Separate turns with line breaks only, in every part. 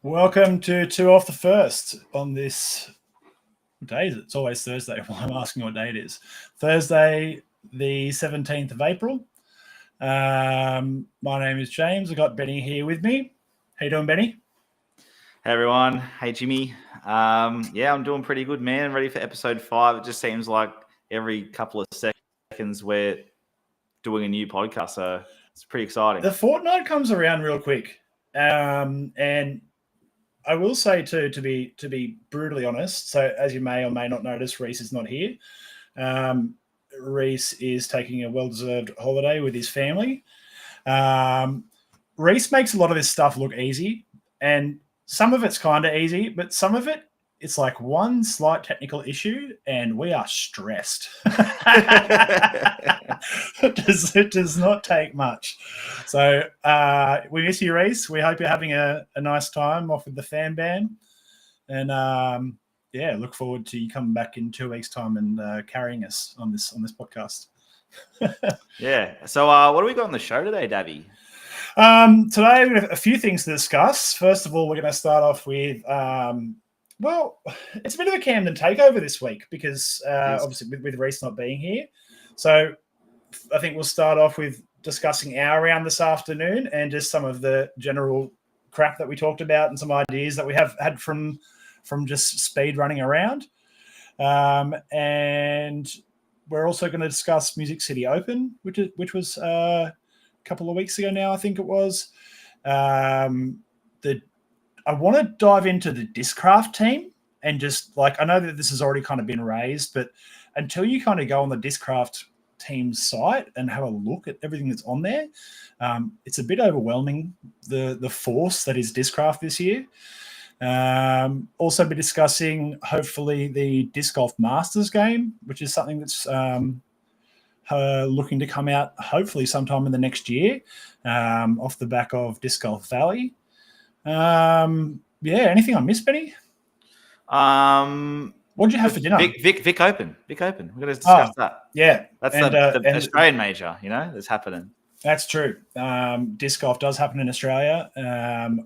Welcome to 2OFFTHE1ST on this, what day is it? It's always Thursday. Well, I'm asking what day it is. Thursday, the 17th of April. My name is James. I've got Benny here with me. How you doing, Benny?
Hey, everyone. Hey, Jimmy. Yeah, I'm doing pretty good, man. Ready for episode 5. It just seems like every couple of seconds we're doing a new podcast, so it's pretty exciting.
The fortnight comes around real quick. And I will say to be brutally honest, so as you may or may not notice, Reese is not here. Reese is taking a well-deserved holiday with his family. Reese makes a lot of this stuff look easy, and some of it's kind of easy, but some of it's like one slight technical issue, and we are stressed. It does not take much. So we miss you, Reese. We hope you're having a nice time off with the fan band. And look forward to you coming back in 2 weeks' time and carrying us on this podcast.
Yeah. So what do we got on the show today, Davey?
Today we have a few things to discuss. First of all, we're going to start off with it's a bit of a Camden takeover this week because obviously with Reese not being here. So I think we'll start off with discussing our round this afternoon and just some of the general crap that we talked about and some ideas that we have had from just speed running around. And we're also going to discuss Music City Open, which was a couple of weeks ago now, I think it was. I want to dive into the Discraft team and just I know that this has already kind of been raised, but until you kind of go on the Discraft team's site and have a look at everything that's on there, it's a bit overwhelming, the force that is Discraft this year. Also be discussing hopefully the Disc Golf Masters game, which is something that's looking to come out hopefully sometime in the next year, off the back of Disc Golf Valley. Anything I missed, Benny? What did you have for dinner?
Vic Open. We're going to discuss that.
Yeah.
That's the Australian major, that's happening.
That's true. Disc golf does happen in Australia.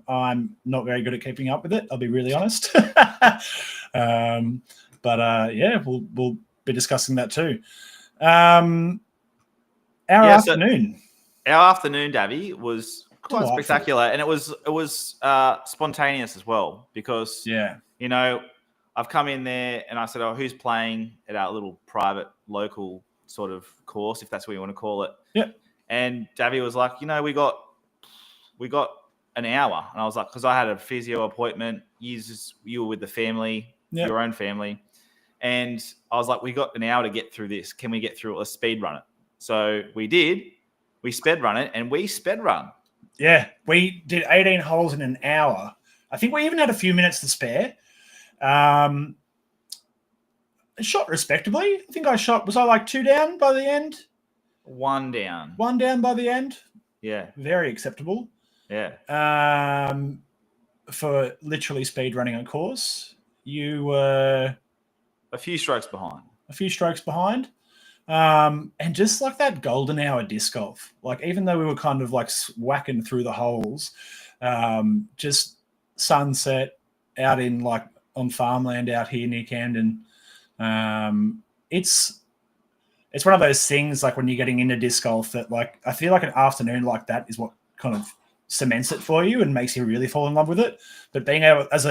I'm not very good at keeping up with it, I'll be really honest. We'll be discussing that too. Our afternoon,
Davey, was quite spectacular, and it was spontaneous as well because I've come in there and I said, "Oh, who's playing at our little private local sort of course, if that's what you want to call it?"
Yeah.
And Davey was like, "We got an hour," and I was like, "Because I had a physio appointment. You were with the family, your own family." And I was like, we got an hour to get through this. Can we get through it? Let's speed run it. So we did. We sped run it, and we sped run.
Yeah, we did 18 holes in an hour. I think we even had a few minutes to spare. Shot respectably. I think was I like 2 down by the end?
1 down.
1 down by the end?
Yeah.
Very acceptable.
Yeah.
For literally speed running a course. You were...
A few strokes behind.
And just like that golden hour disc golf, even though we were kind of whacking through the holes, just sunset out in on farmland out here near Camden. It's one of those things when you're getting into disc golf that I feel like an afternoon like that is what kind of cements it for you and makes you really fall in love with it. But being able, as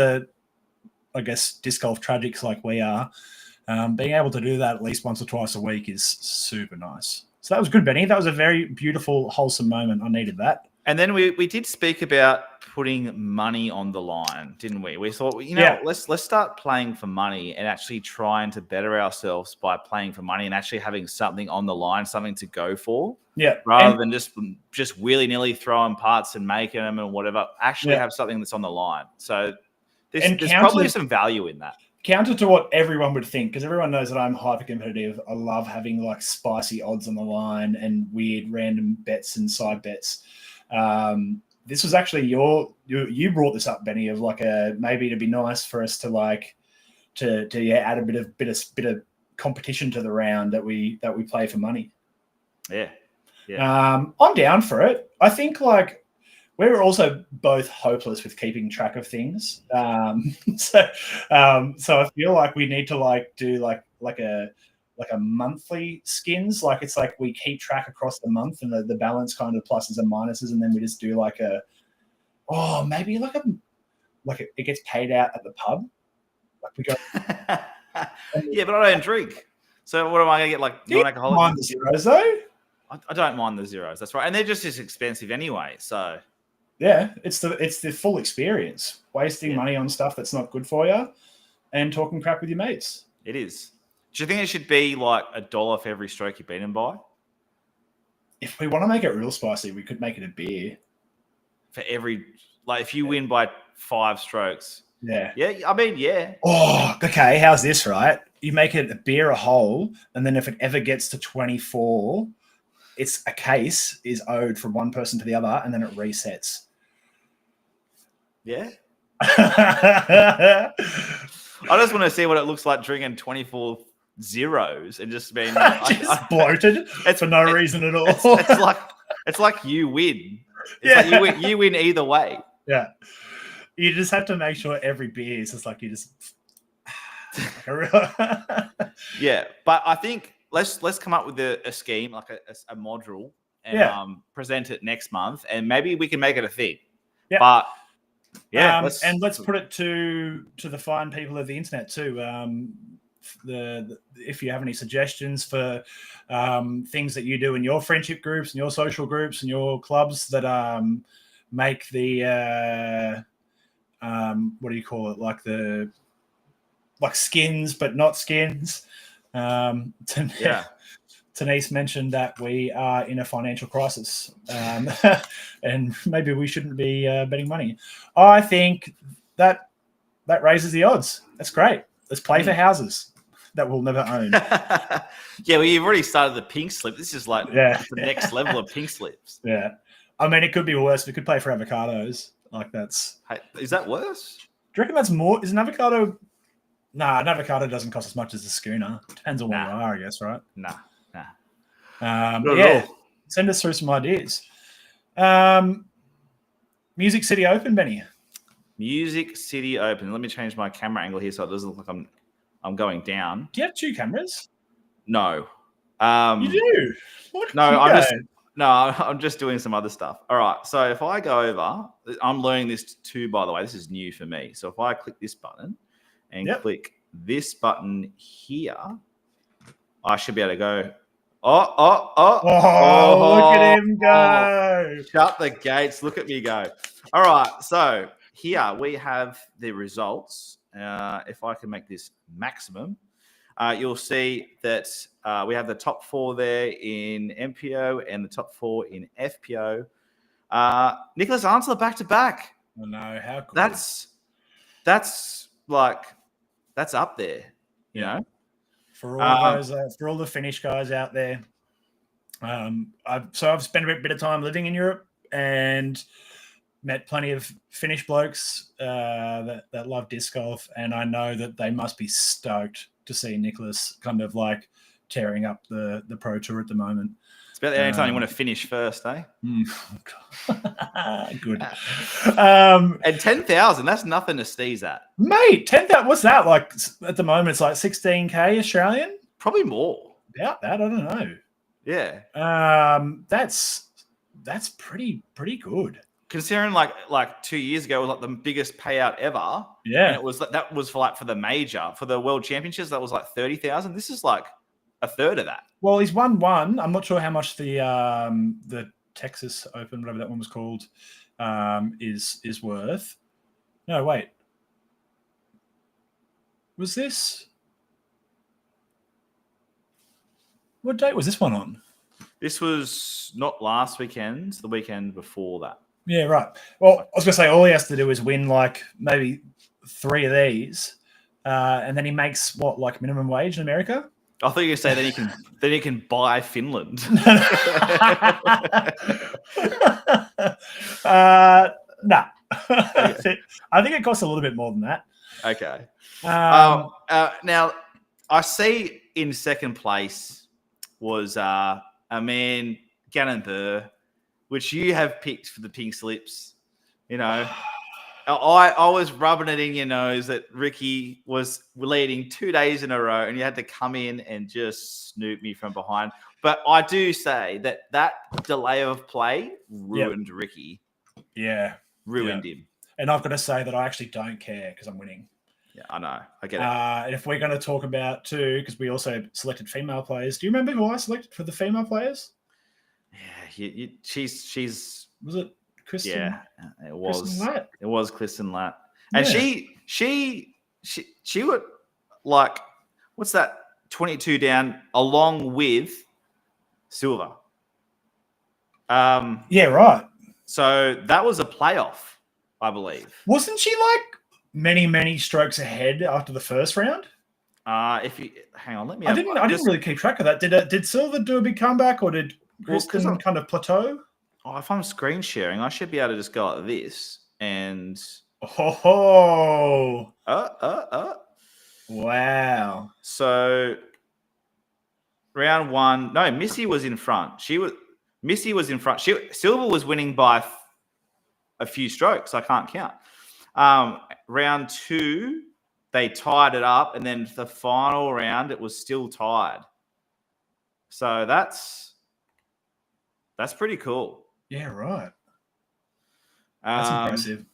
disc golf tragics like we are, being able to do that at least once or twice a week is super nice. So that was good, Benny. That was a very beautiful, wholesome moment. I needed that.
And then we did speak about putting money on the line, didn't we? We thought, let's start playing for money and actually trying to better ourselves by playing for money and actually having something on the line, something to go for.
Yeah.
Rather than just willy-nilly throwing parts and making them and whatever. Actually have something that's on the line. So there's probably some value in that.
Counter to what everyone would think, because everyone knows that I'm hyper competitive. I love having spicy odds on the line and weird random bets and side bets. This was actually you brought this up, Benny, of maybe it'd be nice for us to add a bit of competition to the round that we play for money.
Yeah.
I'm down for it. I think we're also both hopeless with keeping track of things. So I feel like we need to like do like a monthly skins. Like it's like we keep track across the month and the balance kind of pluses and minuses, and then we just do like maybe it gets paid out at the pub. Like we go.
Yeah, but I don't drink. So what am I going to get, like, non-alcoholic?
Mind the zeros, though?
I don't mind the zeros. That's right. And they're just as expensive anyway, so...
Yeah, it's the full experience. Wasting money on stuff that's not good for you and talking crap with your mates.
It is. Do you think it should be, like, $1 for every stroke you've beaten by?
If we want to make it real spicy, we could make it a beer.
For every... Like, if you win by 5 strokes...
Yeah.
Yeah, I mean, yeah.
Oh, okay. How's this, right? You make it a beer a hole, and then if it ever gets to 24, it's a case is owed from one person to the other, and then it resets.
Yeah. I just want to see what it looks like drinking 24 zeros and just being
just bloated for no reason at all.
It's like you win. It's like you win either way.
Yeah. You just have to make sure every beer is just like you just.
Yeah, but I think let's come up with a scheme, like a module, and present it next month, and maybe we can make it a thing. Yeah, but
let's put it to the fine people of the internet too. If you have any suggestions for things that you do in your friendship groups and your social groups and your clubs that make the what do you call it? Like skins, but not skins. Denise mentioned that we are in a financial crisis, and maybe we shouldn't be betting money. I think that raises the odds. That's great. Let's play for houses that we'll never own.
Yeah, well, you've already started the pink slip. This is like the next level of pink slips.
Yeah. I mean, it could be worse. We could play for avocados. Like that's...
Hey, is that worse?
Do you reckon that's more? Is an avocado... Nah, an avocado doesn't cost as much as a schooner. Depends on where you are, I guess, right?
Nah.
Send us through some ideas. Music City Open, Benny.
Music City Open. Let me change my camera angle here so it doesn't look like I'm going down.
Do you have 2 cameras?
No.
You do?
I'm just doing some other stuff. All right. So if I go over, I'm learning this too, by the way. This is new for me. So if I click this button and click this button here, I should be able to go. Oh,
look at him go.
Shut the gates. Look at me go. All right. So here we have the results. If I can make this maximum, you'll see that we have the top 4 there in MPO and the top 4 in FPO. Nicholas Ansler back-to-back.
Oh, no. How cool.
That's up there, you know?
For all for all the Finnish guys out there. I've spent a bit of time living in Europe and met plenty of Finnish blokes that love disc golf, and I know that they must be stoked to see Nicholas kind of like tearing up the Pro Tour at the moment.
It's about the only time you want to finish first, eh?
Good.
And 10,000, that's nothing to sneeze at.
Mate, 10,000, what's that like at the moment? It's like 16K Australian?
Probably more.
About that, I don't know.
Yeah.
That's pretty good.
Considering like 2 years ago it was like the biggest payout ever.
Yeah.
And it was that was for the major, for the World Championships, that was like 30,000. This is like a third of that.
Well, he's won one. I'm not sure how much the Texas Open, whatever that one was called, is worth. No, wait. Was this? What date was this one on?
This was not last weekend, the weekend before that.
Yeah, right. Well, I was going to say all he has to do is win like maybe 3 of these, and then he makes what, like minimum wage in America?
I thought you were going to say then he can buy Finland.
No. Okay. I think it costs a little bit more than that.
Okay. Now, I see in second place was a man, Gannon Burr, which you have picked for the pink slips. You know, I was rubbing it in your nose that Ricky was leading 2 days in a row, and you had to come in and just snoop me from behind. But I do say that delay of play ruined Ricky.
Yeah,
ruined him.
And I've got to say that I actually don't care because I'm winning.
Yeah, I know. I get it.
And if we're going to talk about too, because we also selected female players. Do you remember who I selected for the female players?
Yeah, she's
was it Kristen?
Yeah, it was.
Kristen Latt.
It was Kristen Latt, and she would like what's that? 22 down, along with Silver.
Yeah, right.
So that was a playoff, I believe.
Wasn't she like many strokes ahead after the first round?
If you hang on, let me.
I didn't really keep track of that. Did Silver do a big comeback, or did Kristen kind of plateau?
Oh, if I'm screen sharing, I should be able to just go like this and.
Wow.
So round one, no, Missy was in front. Missy was in front. Silver was winning by a few strokes. I can't count. Round two, they tied it up, and then the final round, it was still tied. So that's pretty cool.
Yeah, right. That's impressive.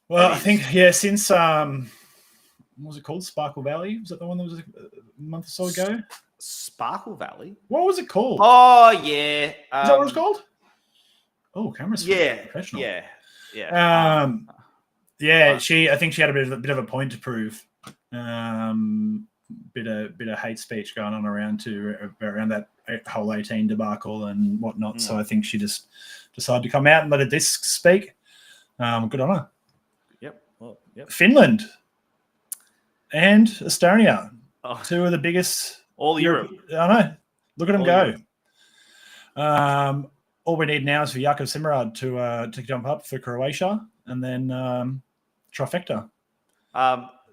Well, I think since what was it called? Sparkle Valley? Was that the one that was a month or so ago?
Sparkle Valley?
What was it called?
Oh yeah.
Is that what it's called? Oh, camera's professional.
Yeah.
I think she had a bit of a point to prove. Bit of hate speech going on around that whole 18 debacle and whatnot. So I think she just decided to come out and let a disc speak. Good on her.
Yep.
Finland and Estonia, two of the biggest.
All Europe.
I know. Look at them go. Europe. All we need now is for Jakub Simrad to jump up for Croatia, and then trifecta.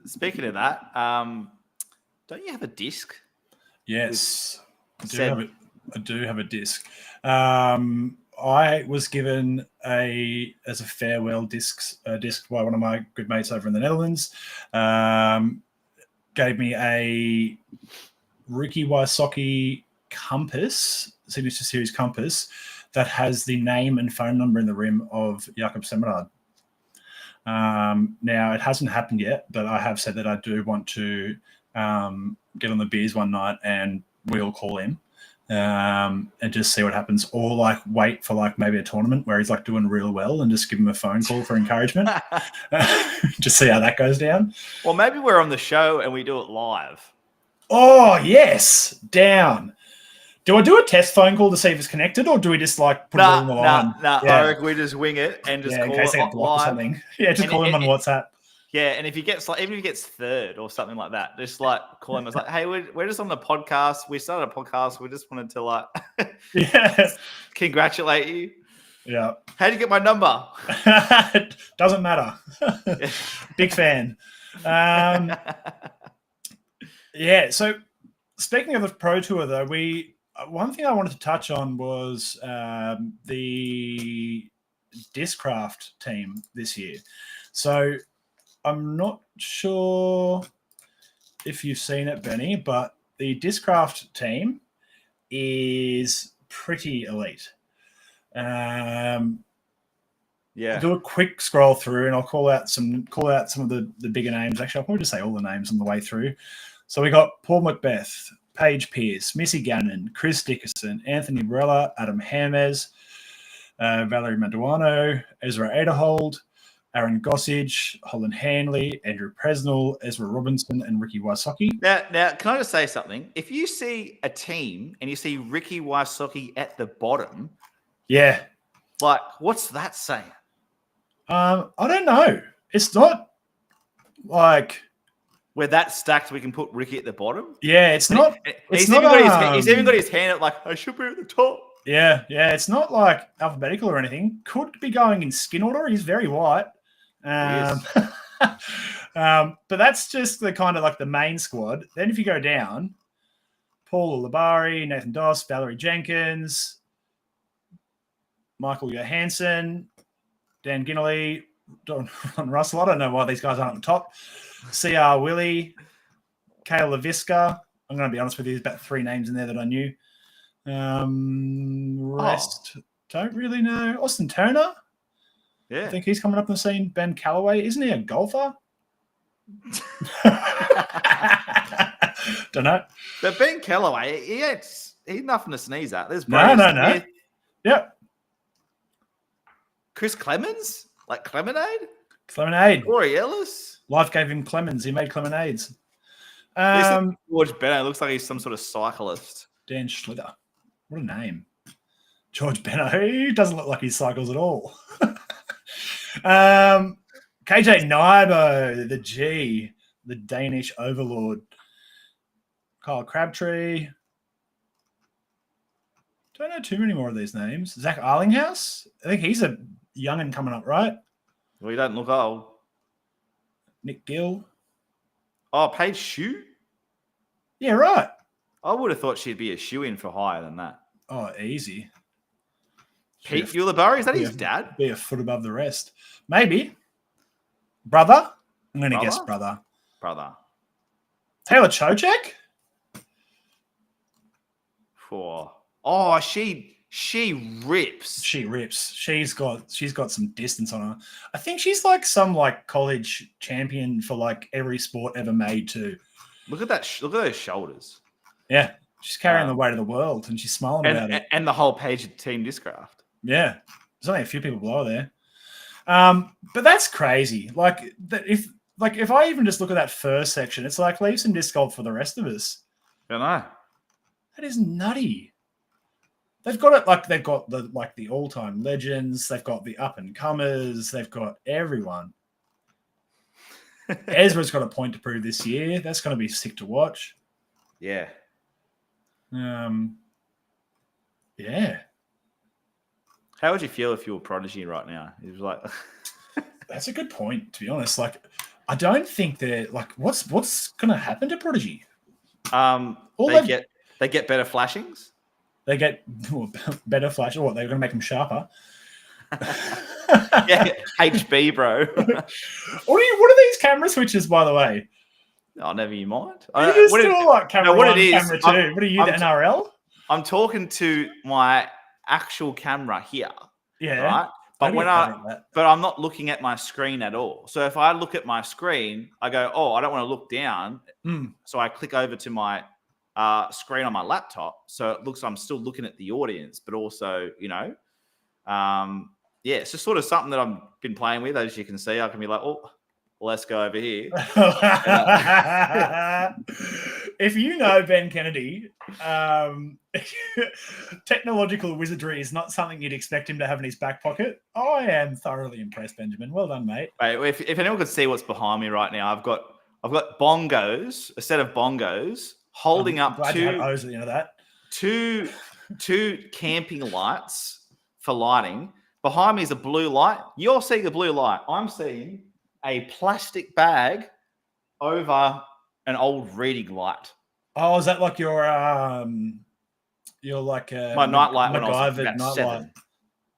Speaking of that, don't you have a disc?
Yes, I do have a disc. I was given as a farewell disc by one of my good mates over in the Netherlands. Gave me a Ricky Wysocki compass, Signature Series compass, that has the name and phone number in the rim of Jakub Simrad. Now, it hasn't happened yet, but I have said that I do want to get on the beers one night and we'll call him and just see what happens, or like wait for like maybe a tournament where he's like doing real well and just give him a phone call for encouragement. Just see how that goes down.
Or maybe we're on the show and we do it live.
Oh, yes. Down. Do I do a test phone call to see if it's connected, or do we just like put it on the line?
I reckon we just wing it and just call
in case
it
I get blocked or something. Yeah, just call him on WhatsApp.
Yeah, and if he gets even if he gets third or something like that, just like call him. It's like, hey, we're just on the podcast. We started a podcast. We just wanted to like, congratulate you.
Yeah.
How'd you get my number?
Doesn't matter. Big fan. Yeah. So speaking of the Pro Tour, though, one thing I wanted to touch on was the Discraft team this year. So I'm not sure if you've seen it, Benny, but the Discraft team is pretty elite. Do a quick scroll through, and I'll call out some of the bigger names. Actually, I'll probably just say all the names on the way through. So we got Paul Macbeth, Paige Pierce, Missy Gannon, Chris Dickerson, Anthony Barella, Adam Hermes, Valerie Manduano, Ezra Aderhold, Aaron Gossage, Holland Hanley, Andrew Presnell, Ezra Robinson, and Ricky Wysocki.
Now, can I just say something? If you see a team and you see Ricky Wysocki at the bottom, like, what's that saying?
I don't know. It's not like
we're that stacked we can put Ricky at the bottom.
Yeah, it's not.
He's even got his hand up like, I should be at the top.
Yeah. It's not like alphabetical or anything. Could be going in skin order. He's very white. But that's just the kind of like the main squad. Then if you go down, Paul Labari, Nathan Doss, Valerie Jenkins, Michael Johansson, Dan Ginnerly, Don Russell. I don't know why these guys aren't on top. C.R. Willie, Kale LaVisca. I'm going to be honest with you, there's about 3 names in there that I knew. Rest, don't really know. Austin Turner.
Yeah.
I think he's coming up on the scene. Ben Callaway. Isn't he a golfer? Don't know.
But Ben Callaway, he's nothing to sneeze at. There's
no. Yep.
Chris Clemens? Like Clemonade?
Clemonade.
Corey Ellis?
Life gave him Clemens. He made Clemonades.
George Bennett looks like he's some sort of cyclist.
Dan Schlitter. What a name. George Bennett. He doesn't look like he cycles at all. KJ Nybo, the G, the Danish overlord. Kyle Crabtree. Don't know too many more of these names. Zach Arlinghouse. I think he's a young'un coming up, right?
Well, he doesn't look old.
Nick Gill.
Oh, Paige Shue?
Yeah, right.
I would have thought she'd be a shoe-in for higher than that.
Oh, easy.
Pete Ulibarri, is that his dad?
Be a foot above the rest. Maybe. Brother? I'm going to guess brother.
Brother.
Taylor Chochek?
Oh, she rips.
She rips. She's got some distance on her. I think she's like some like college champion for like every sport ever made too.
Look at that. Look at those shoulders.
Yeah. She's carrying the weight of the world and she's smiling about it.
And the whole page of Team Discraft.
Yeah. There's only a few people below there. But that's crazy. Like if I even just look at that first section, it's like leave some disc golf for the rest of us.
I know.
That is nutty. They've got it like they've got the all-time legends, they've got the up-and-comers, they've got everyone. Ezra's got a point to prove this year. That's going to be sick to watch.
Yeah.
Yeah.
How would you feel if you were Prodigy right now? It was like
that's a good point, to be honest. Like, I don't think they're like what's going to happen to Prodigy?
They get better flashings.
They get better flash. Or what? They're going to make them sharper.
Yeah, HB, bro.
What are these camera switches, by the way?
Oh, never you mind.
Camera one, camera two. What are you, the NRL?
I'm talking to my actual camera here.
Yeah.
Right? But but I'm not looking at my screen at all. So if I look at my screen, I go, oh, I don't want to look down. So I click over to my screen on my laptop. So it looks I'm still looking at the audience, but also, it's just sort of something that I've been playing with. As you can see, I can be like, oh, let's go over here.
If you know Ben Kennedy, technological wizardry is not something you'd expect him to have in his back pocket. I am thoroughly impressed, Benjamin. Well done, mate.
Wait, if anyone could see what's behind me right now, I've got bongos, a set of bongos holding up two camping lights for lighting. Behind me is a blue light. You're seeing a blue light. I'm seeing a plastic bag over an old reading light.
Oh, is that like your like
my nightlight when I was about
nightlight.
7?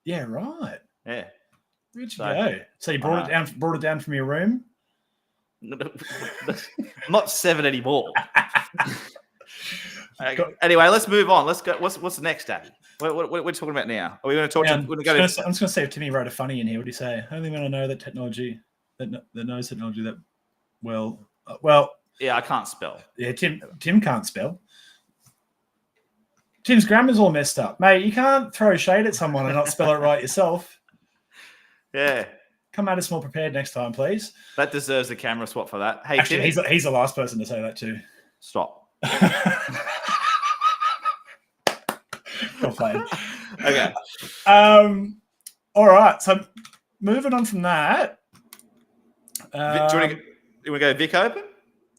Yeah, right.
Yeah.
Where'd you go? So you brought it down from your room?
I'm not 7 anymore. Anyway, let's move on. Let's go. What's the next, Daddy? What we're talking about now? Are we going to talk?
I'm just going to say if Timmy wrote a funny in here. What do you say? Only when I know that technology that knows technology that well.
Yeah, I can't spell.
Yeah, Tim can't spell. Tim's grammar's all messed up, mate. You can't throw shade at someone and not spell it right yourself.
Yeah.
Come at us more prepared next time, please.
That deserves a camera swap for that. Hey,
actually, he's the last person to say that too.
Stop.
Well played.
Okay.
All right. So moving on from that.
Do you want to go Vic Open?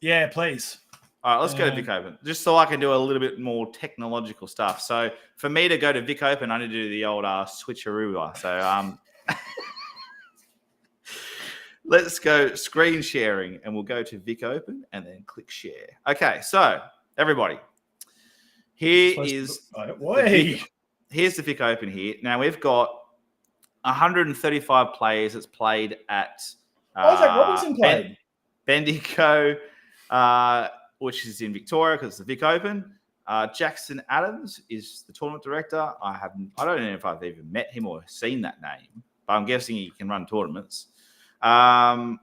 Yeah, please.
All right, let's go to Vic Open. Just so I can do a little bit more technological stuff. So for me to go to Vic Open, I need to do the old switcheroo. So let's go screen sharing and we'll go to Vic Open and then click share. Okay, so everybody, here's the Vic Open here. Now we've got 135 players that's played at
Isaac Robinson played.
Bendigo, which is in Victoria because it's the Vic Open. Jackson Adams is the tournament director. I don't know if I've even met him or seen that name, but I'm guessing he can run tournaments. Now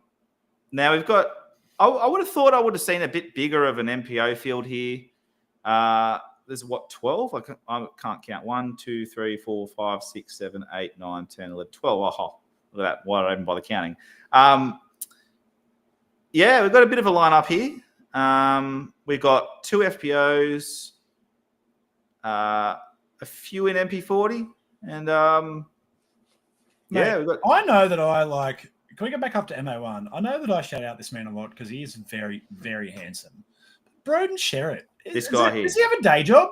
we've got. I would have thought I would have seen a bit bigger of an MPO field here. There's 12? I can't count. 1, 2, 3, 4, 5, 6, 7, 8, 9, 10, 11, 12. Oh, look at that. Why did I even bother counting? Yeah, we've got a bit of a lineup here. We've got 2 FPOs, a few in MP40, and
Mate, we've got. I know that I like. Can we go back up to MO1? I know that I shout out this man a lot because he is very, very handsome. Broden Sherritt.
This guy here.
Does he have a day job?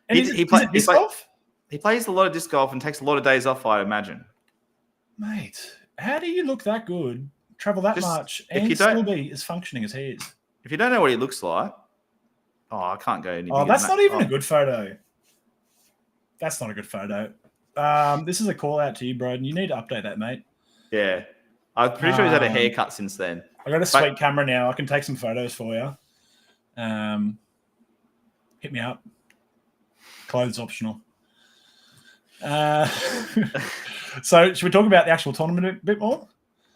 And
he plays disc golf? He plays a lot of disc golf and takes a lot of days off, I imagine.
Mate, how do you look that good, travel that much, and still be as functioning as he is?
If you don't know what he looks like, I can't go any bigger.
Oh, that's not even a good photo. That's not a good photo. This is a call out to you, Broden. You need to update that, mate.
Yeah. I'm pretty sure he's had a haircut since then.
I got a sweet camera now. I can take some photos for you. Hit me up. Clothes optional. So should we talk about the actual tournament a bit more?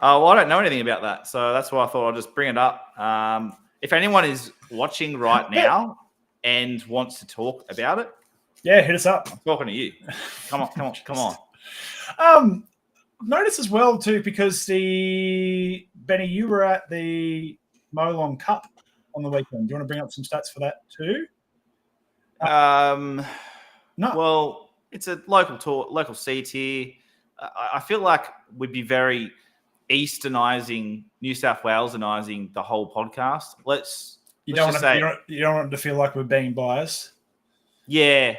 Well, I don't know anything about that. So that's why I thought I'll just bring it up. If anyone is watching right now and wants to talk about it.
Yeah, hit us up.
I'm talking to you. Come on.
Notice as well too, because Benny, you were at the Molong Cup on the weekend. Do you want to bring up some stats for that too?
No. Well, it's a local C tier. I feel like we'd be very Easternizing, New South Walesanizing the whole podcast. You don't
want to feel like we're being biased.
Yeah.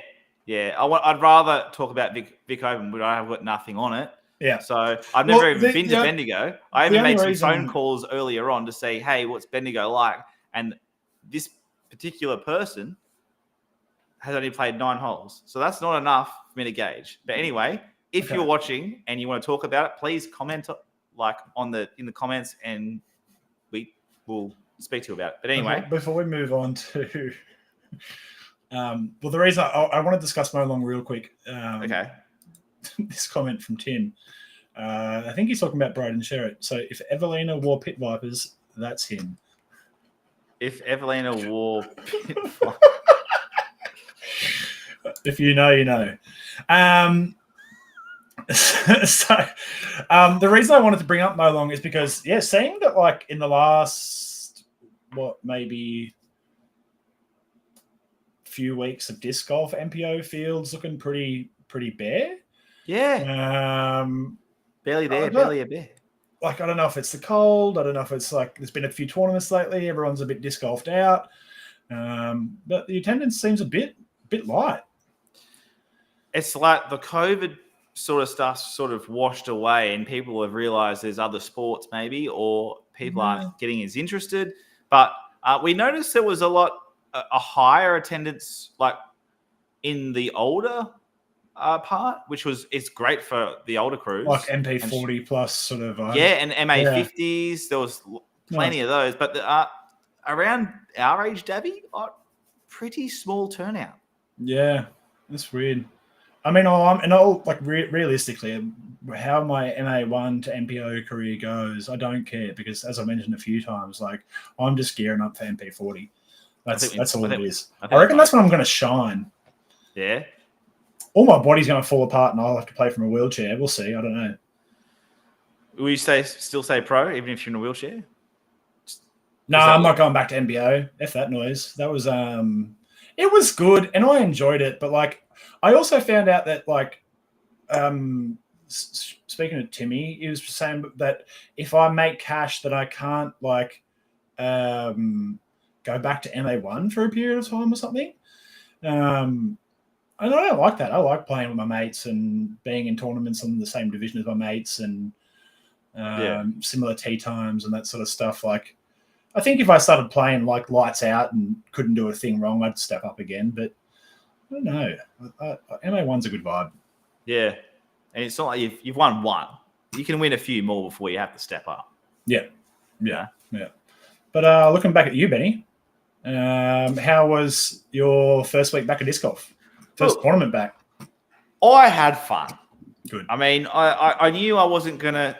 I'd rather talk about Vic Open, but I've got nothing on it.
Yeah.
So I've never even been to Bendigo. I even made some phone calls earlier on to say, hey, what's Bendigo like? And this particular person has only played 9 holes. So that's not enough for me to gauge. But anyway, if you're watching and you want to talk about it, please comment in the comments and we will speak to you about it. But anyway.
Before we move on to the reason I want to discuss Molong real quick.
Okay.
This comment from Tim. I think he's talking about Broden Sherritt. So if Evelina wore pit vipers, that's him.
If Evelina wore pit vipers.
If you know, you know. The reason I wanted to bring up Molong is because, seeing that like in the last, maybe few weeks of disc golf, MPO fields looking pretty bare.
Yeah. Barely there, barely a bit.
Like, I don't know if it's the cold. I don't know if it's like there's been a few tournaments lately. Everyone's a bit disc golfed out. But the attendance seems a bit light.
It's like the COVID sort of stuff sort of washed away and people have realized there's other sports maybe, or people aren't getting as interested. But we noticed there was a higher attendance like in the older part, which it's great for the older crews.
Like MP40 plus sort of.
And MA50s. There was plenty of those. But around our age, Davey, pretty small turnout. Yeah,
that's weird. I mean, realistically, how my MA1 to MPO career goes, I don't care because, as I mentioned a few times, like I'm just gearing up for MP40. That's all it is. I reckon that's when I'm going to shine.
Yeah.
All my body's going to fall apart and I'll have to play from a wheelchair. We'll see. I don't know.
Will you still say pro, even if you're in a wheelchair?
No, I'm not going back to MBO. F that noise. That was it was good and I enjoyed it, but like I also found out that like speaking of Timmy, he was saying that if I make cash that I can't like go back to MA1 for a period of time or something. And I don't like that. I like playing with my mates and being in tournaments in the same division as my mates and similar tee times and that sort of stuff. Like, I think if I started playing like lights out and couldn't do a thing wrong, I'd step up again. But I don't know. MA1's a good vibe.
Yeah. and it's not like you've won one. You can win a few more before you have to step up.
Yeah. But looking back at you, Benny, how was your first week back at disc golf? First tournament back?
I had fun.
Good.
I mean, I knew I wasn't gonna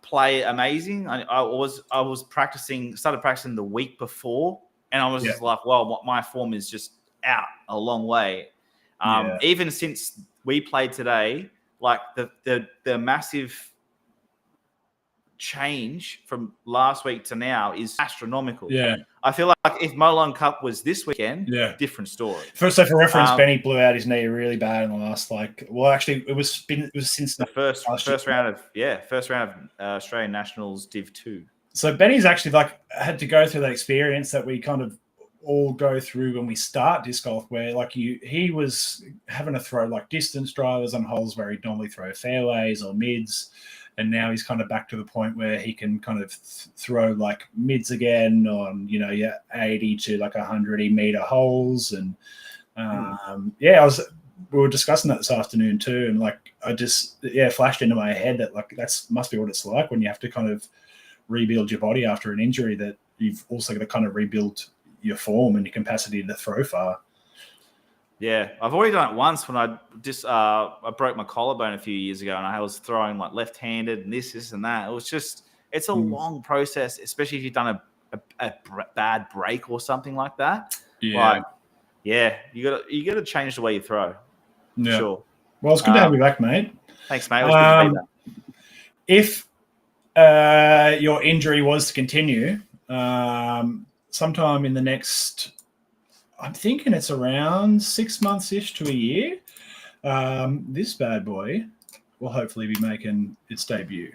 play amazing. I was started practicing the week before, and I was just like, well, my form is just out a long way. Even since we played today, like the massive change from last week to now is astronomical.
Yeah.
I feel like if Molon Cup was this weekend, different story.
So for reference, Benny blew out his knee really bad in the last actually it was since
the first round of Australian Nationals Div 2.
So Benny's actually had to go through that experience that we kind of all go through when we start disc golf, where he was having to throw distance drivers on holes where he'd normally throw fairways or mids. And now he's kind of back to the point where he can kind of throw mids again on, your 80 to 100 meter holes. And we were discussing that this afternoon too. And I just, flashed into my head that that's must be what it's like when you have to kind of rebuild your body after an injury, that you've also got to kind of rebuild your form and your capacity to throw far.
Yeah, I've already done it once when I broke my collarbone a few years ago, and I was throwing left-handed and this and that. It's a long process, especially if you've done a bad break or something like that.
Yeah,
you got to change the way you throw.
Yeah,
sure.
Well, it's good to have you back, mate.
Thanks, mate. It was good to be
back. If your injury was to continue, sometime in the next, I'm thinking it's around 6 months-ish to a year, this bad boy will hopefully be making its debut.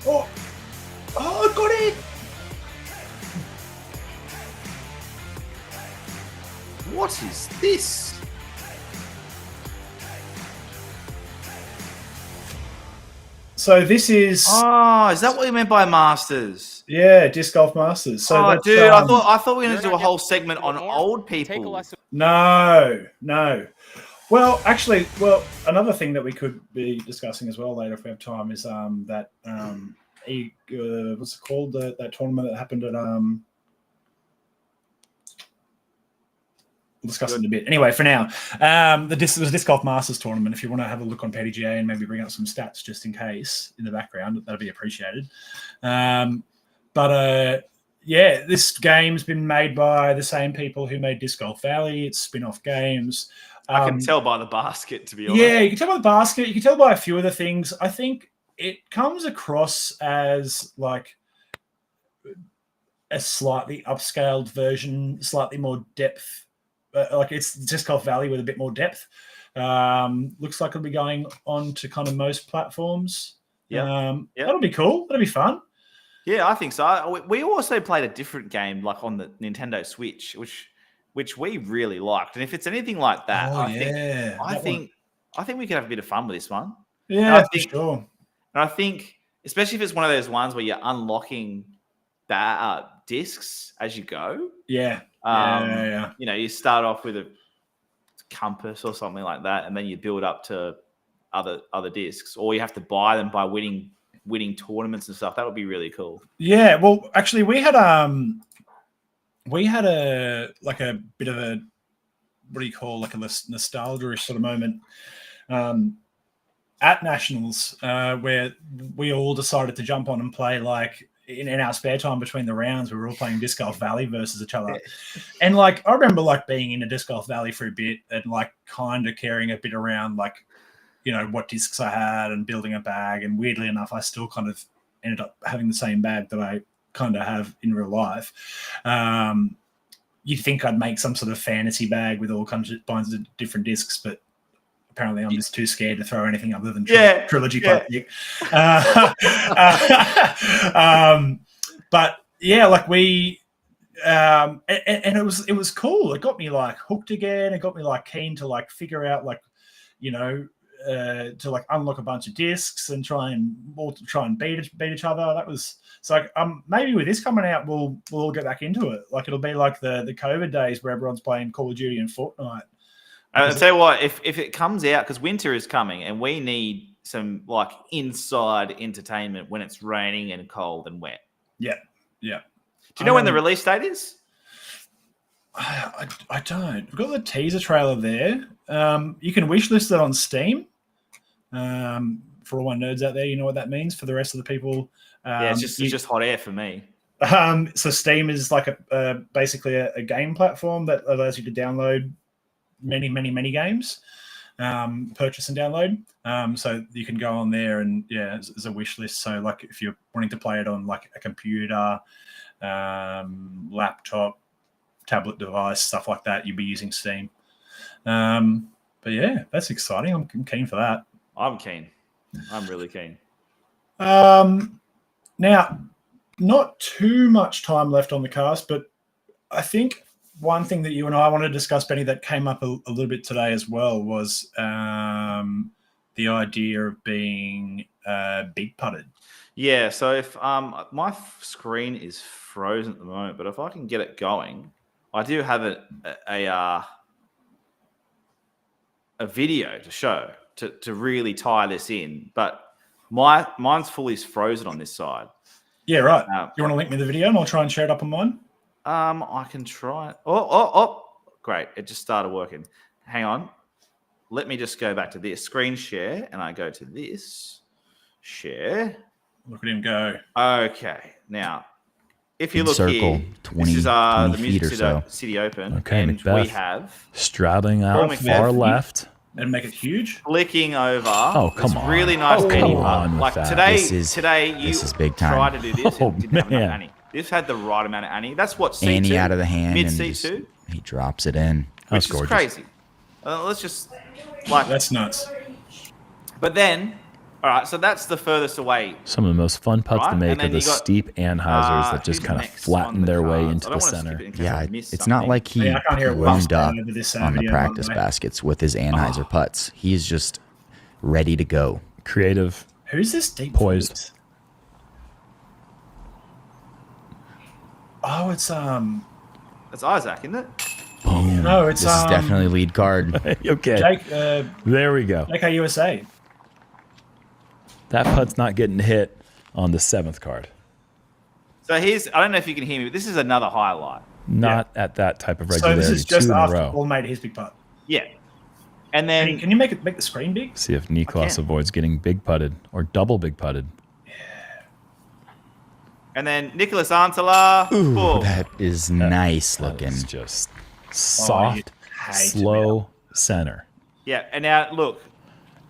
Oh, I got it!
What is this?
So this is...
Oh, is that what you meant by Masters?
Yeah, Disc Golf Masters. So
dude, I thought we were going to do a whole segment on old people.
No. Well, actually, another thing that we could be discussing as well later if we have time is what's it called? That tournament that happened at... We'll discuss it in a bit. Anyway, for now, the Disc Golf Masters tournament. If you want to have a look on PDGA and maybe bring up some stats just in case in the background, that'd be appreciated. This game's been made by the same people who made Disc Golf Valley. It's spin-off games.
I can tell by the basket, to be honest.
Yeah, you can tell by the basket. You can tell by a few other things. I think it comes across as a slightly upscaled version, slightly more depth. It's Disc Golf Valley with a bit more depth. Looks like it'll be going on to kind of most platforms. That'll be cool. That'll be fun.
Yeah, I think so. We also played a different game on the Nintendo Switch, which we really liked. And if it's anything like that, I think we could have a bit of fun with this one.
Yeah, for sure.
And I think, especially if it's one of those ones where you're unlocking that discs as you go.
Yeah.
You start off with a compass or something like that, and then you build up to other discs, or you have to buy them by winning tournaments and stuff. That would be really cool. Yeah.
Well, actually, we had a bit of a, what do you call, a nostalgia sort of moment at Nationals where we all decided to jump on and play in our spare time between the rounds. We were all playing Disc Golf Valley versus each other. And I remember being in a Disc Golf Valley for a bit and kind of caring a bit around what discs I had and building a bag. And weirdly enough, I still kind of ended up having the same bag that I kind of have in real life. You'd think I'd make some sort of fantasy bag with all kinds of different discs, but apparently I'm just too scared to throw anything other than Trilogy plastic. But yeah, we and it was cool. It got me hooked again. It got me keen to figure out like unlock a bunch of discs and try and beat each other. That was so maybe with this coming out, we'll all get back into it. Like it'll be like the COVID days where everyone's playing Call of Duty and Fortnite.
I'll tell you what, if it comes out, because winter is coming and we need some like inside entertainment when it's raining and cold and wet.
Yeah. Do
you know when the release date is?
I don't. We've got the teaser trailer there. You can wishlist it on Steam. For all my nerds out there, you know what that means. For the rest of the people,
it's just hot air for me.
So Steam is like basically a game platform that allows you to download many games, purchase and download. So you can go on there and as a wish list. So like if you're wanting to play it on like a computer, laptop, tablet device, stuff like that, you'd be using Steam. But yeah, that's exciting. I'm keen for that.
I'm keen. I'm really keen.
Now, not too much time left on the cast, but I think one thing that you and I want to discuss, Benny, that came up a little bit today as well was the idea of being big putted.
Yeah, so if my screen is frozen at the moment, but if I can get it going, I do have a video to show to really tie this in. But mine's fully frozen on this side.
Yeah, right. You want to link me the video and I'll try and share it up on mine?
I can try it. Oh, great. It just started working. Hang on. Let me just go back to this screen share and I go to this share.
Look at him go.
Okay. Now, if you look
circle,
here,
20,
this is the Music
so.
City Open.
Okay,
and
Macbeth.
we have
straddling out far left.
And make it huge.
Flicking over.
Oh, come on.
Really nice
come
putt.
on with
Like
that.
today, you
this is big time.
tried to do this.
Oh,
and didn't have enough
man.
Annie. This had the right amount of Annie. That's what C2.
Annie out of the hand.
Mid
and
C2.
just, he drops it in.
That's
Which is
gorgeous.
crazy. Let's just like.
That's nuts.
But then, all right. So that's the furthest away.
Some of the most fun putts
Right,
to make
and
are
then
the
you got,
steep Anheuser's that just
who's
kind of
next
flatten
on the
their way
cards?
into
I
the
don't wanna skip
center.
it in case
Yeah,
I miss
it's not
something.
like he
I can't hear it
warmed up
over this
on the
video,
practice
by the way.
baskets with his Anheuser putts. He's just ready to go.
Creative.
Who's this deep
Poised.
voice? Oh, it's
That's Isaac, isn't it?
Boom.
No, it's,
this is definitely lead card.
Okay.
Jake
There we go.
USA.
That putt's not getting hit on the 7th card.
So here's. I don't know if you can hear me, but this is another highlight.
Not at that type of
So
regularity.
this is just
2 in a
after
row.
Paul made his big putt.
Yeah. And then
Can you make the screen big?
See if Niklas
can.
avoids getting big putted or double big putted.
And then Nicholas Antela.
Ooh,
boom.
that is nice looking.
It's just soft,
hate
slow center.
Yeah. And now look,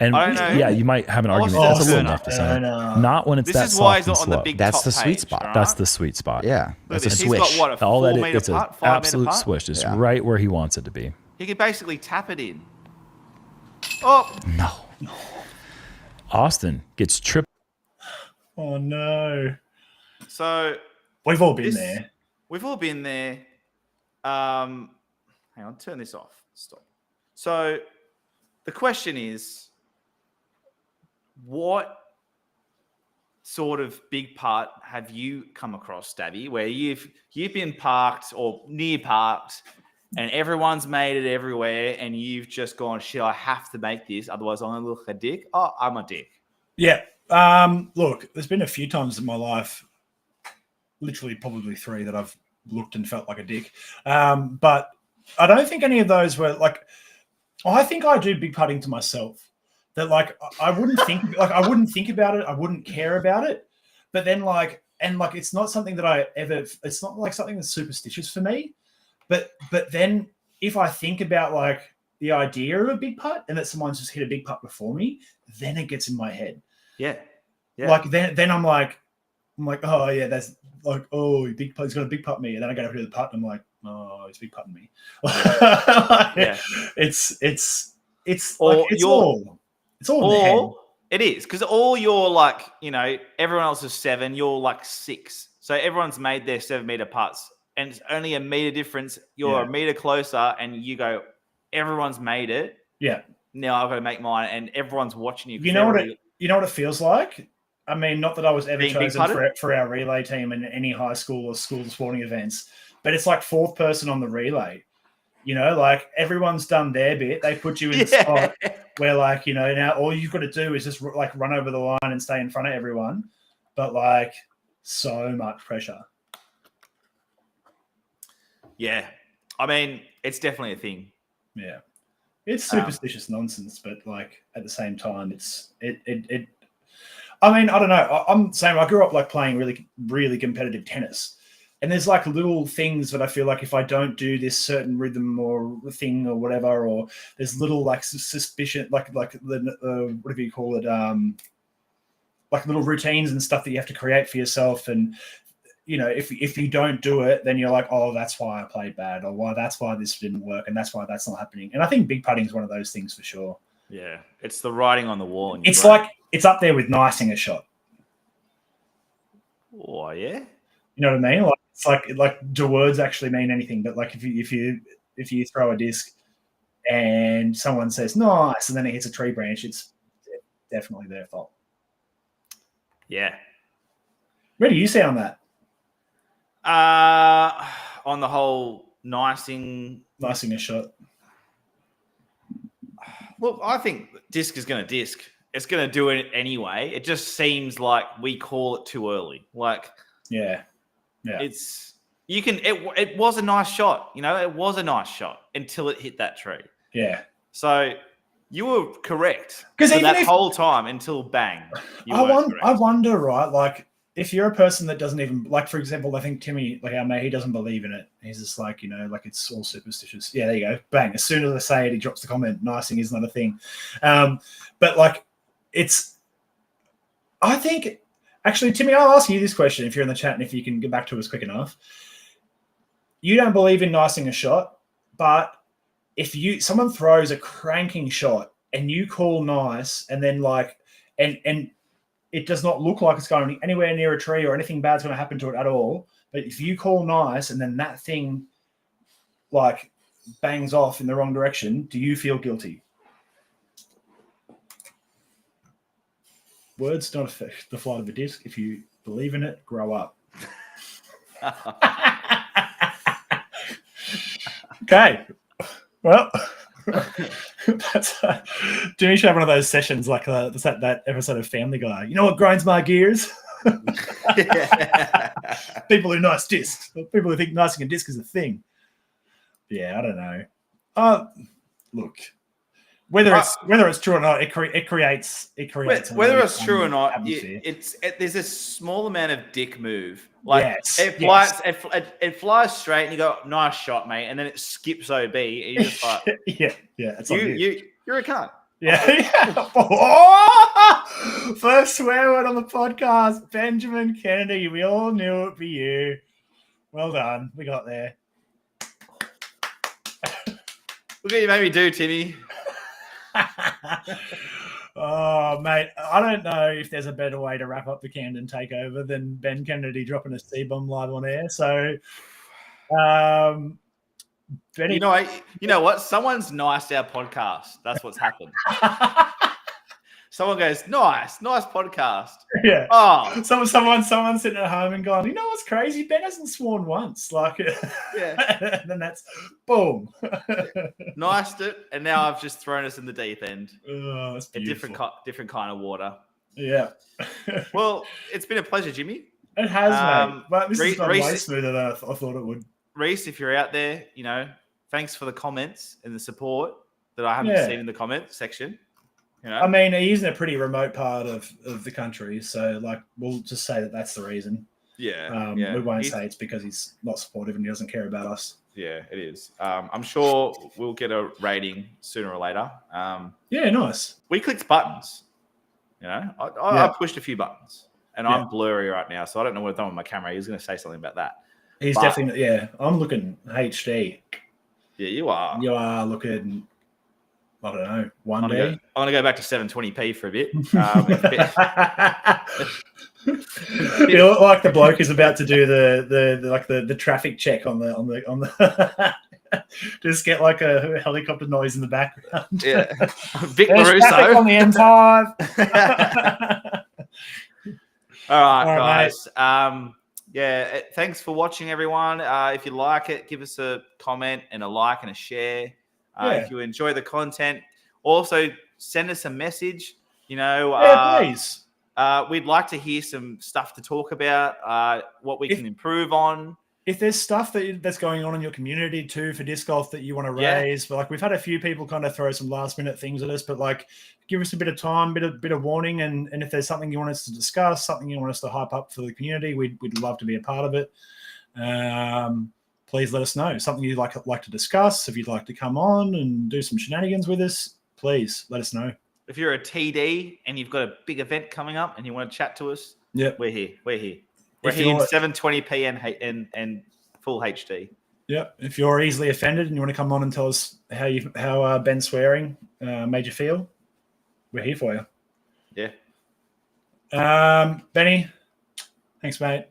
And
I don't know.
yeah, you might have an argument.
Oh,
That's a little
turn
enough
up.
to center.
No.
Not when it's
this
that
is why
soft
he's
and
not on the
slow.
big
That's
top
the sweet
page,
spot.
right?
That's the sweet spot.
Yeah, that's a
He's
swish.
got what, a
All that
4 meter
it's an
putt, 5 meter
absolute
putt?
swish. It's
Yeah.
right where he wants it to be.
He could basically tap it in. Oh,
No.
Austin gets tripped.
Oh no.
so
We've all been
This-
there.
we've all been there. Hang on, turn this off. Stop. So the question is, what sort of big putt have you come across, Stabby, where you've been parked or near parked and everyone's made it everywhere and you've just gone, shit, I have to make this, otherwise I'm gonna look like a dick. Oh, I'm a dick.
Yeah. Look, there's been a few times in my life, literally probably 3, that I've looked and felt like a dick. But I don't think any of those were like, I think I do big putting to myself. That like I wouldn't think about it, I wouldn't care about it. But then it's not something that I ever, it's not like something that's superstitious for me. But then if I think about like the idea of a big putt and that someone's just hit a big putt before me, then it gets in my head.
Yeah. Yeah.
Like then I'm like, oh yeah, that's like, oh, big putt, he's got a big putt me, and then I go over to the putt and I'm like, oh, he's big putting me.
Yeah.
It's
Or
like it's all in the head.
Or it is, because all you're like, everyone else is 7, you're like 6. So everyone's made their 7 meter putts and it's only a meter difference. You're
Yeah.
a meter closer and you go, everyone's made it.
Yeah.
now I've got to make mine, and everyone's watching you.
You know what it feels like? I mean, not that I was ever
Being
chosen for our relay team in any high school or school sporting events, but it's like fourth person on the relay. You know, like everyone's done their bit. They put you in the spot where, like, you know, now all you've got to do is just like run over the line and stay in front of everyone. But like, so much pressure.
Yeah, I mean, it's definitely a thing.
Yeah, it's superstitious nonsense, but like at the same time, it. I mean, I don't know. I'm saying I grew up like playing really, really competitive tennis. And there's like little things that I feel like if I don't do this certain rhythm or thing or whatever, or there's little like suspicion, like the whatever you call it, like little routines and stuff that you have to create for yourself. And you know, if you don't do it, then you're like, oh, that's why I played bad, or why that's why this didn't work, and that's why that's not happening. And I think big putting is one of those things for sure.
Yeah, it's the writing on the wall.
It's like it's up there with nicing a shot.
Oh yeah.
You know what I mean? Like do words actually mean anything? But like if you throw a disc and someone says nice and then it hits a tree branch, it's definitely their fault.
Yeah.
Where do you see on that?
On the whole nicing
a shot.
Look, I think disc is going to disc. It's going to do it anyway. It just seems like we call it too early. Like,
yeah.
It was a nice shot. You know, it was a nice shot until it hit that tree.
Yeah.
So you were correct because that whole time until bang.
I wonder, right? Like, if you're a person that doesn't even like, for example, I think Timmy, like our mate, he doesn't believe in it. He's just like, you know, like it's all superstitious. Yeah, there you go. Bang. As soon as I say it, he drops the comment. Nicing is not a thing. But like, I think. Actually, Timmy, I'll ask you this question if you're in the chat and if you can get back to us quick enough. You don't believe in nicing a shot, but if someone throws a cranking shot and you call nice and then like and it does not look like it's going anywhere near a tree or anything bad's going to happen to it at all, but if you call nice and then that thing like bangs off in the wrong direction, do you feel guilty? Words don't affect the flight of a disc. If you believe in it, grow up. Okay. Well, that's Jimmy should have one of those sessions like that episode of Family Guy. You know what grinds my gears? People who nice discs. People who think nicing a disc is a thing. Yeah, I don't know. Look. Whether it's true or not, it creates.
Whether it's true or not, there's a small amount of dick move. Like it flies straight, and you go, "Nice shot, mate," and then it skips OB, and you're just like,
"Yeah, it's
you're a cunt."
Yeah. Oh! First swear word on the podcast, Benjamin Kennedy. We all knew it'd be you. Well done, we got there.
Look what you made me do, Timmy.
Oh, mate, I don't know if there's a better way to wrap up the Camden Takeover than Ben Kennedy dropping a C-bomb live on air. So, Benny,
you know what? Someone's niced our podcast. That's what's happened. Someone goes, nice podcast.
Yeah.
Oh,
someone sitting at home and going, you know what's crazy? Ben hasn't sworn once. Like, yeah. And then that's boom.
Niced it, and now I've just thrown us in the deep end.
Oh, that's beautiful.
A different kind of water.
Yeah.
Well, it's been a pleasure, Jimmy.
It has, mate. But this has gone way smoother than I thought it would.
Reese, if you're out there, you know, thanks for the comments and the support that I haven't seen in the comment section. You know?
I mean, he's in a pretty remote part of the country, so like we'll just say that that's the reason.
Yeah,
we won't say it's because he's not supportive and he doesn't care about us.
Yeah, it is. I'm sure we'll get a rating sooner or later.
Yeah, nice.
We clicked buttons. You know, I pushed a few buttons, and I'm blurry right now, so I don't know what I've done with my camera. He was going to say something about that.
He's definitely I'm looking HD.
Yeah, you are.
You are looking. I don't know.
I'm gonna go back to 720p for a bit.
You look like the bloke is about to do the traffic check on the Just get like a helicopter noise in the background.
Yeah. Vic
There's traffic on
LaRusso.
the M5.
All right,
All right,
guys. Thanks for watching, everyone. If you like it, give us a comment and a like and a share. If you enjoy the content, also send us a message.
Please.
We'd like to hear some stuff to talk about, what we can improve on.
If there's stuff that's going on in your community too for disc golf that you want to raise, but like we've had a few people kind of throw some last minute things at us, but like give us a bit of time, bit of warning, and if there's something you want us to discuss, something you want us to hype up for the community, we'd love to be a part of it. Please let us know something you'd like to discuss. If you'd like to come on and do some shenanigans with us, please let us know.
If you're a TD and you've got a big event coming up and you want to chat to us, we're here. We're here in 720p and full HD. Yeah.
If you're easily offended and you want to come on and tell us how Ben swearing made you feel, we're here for you.
Yeah.
Benny, thanks, mate.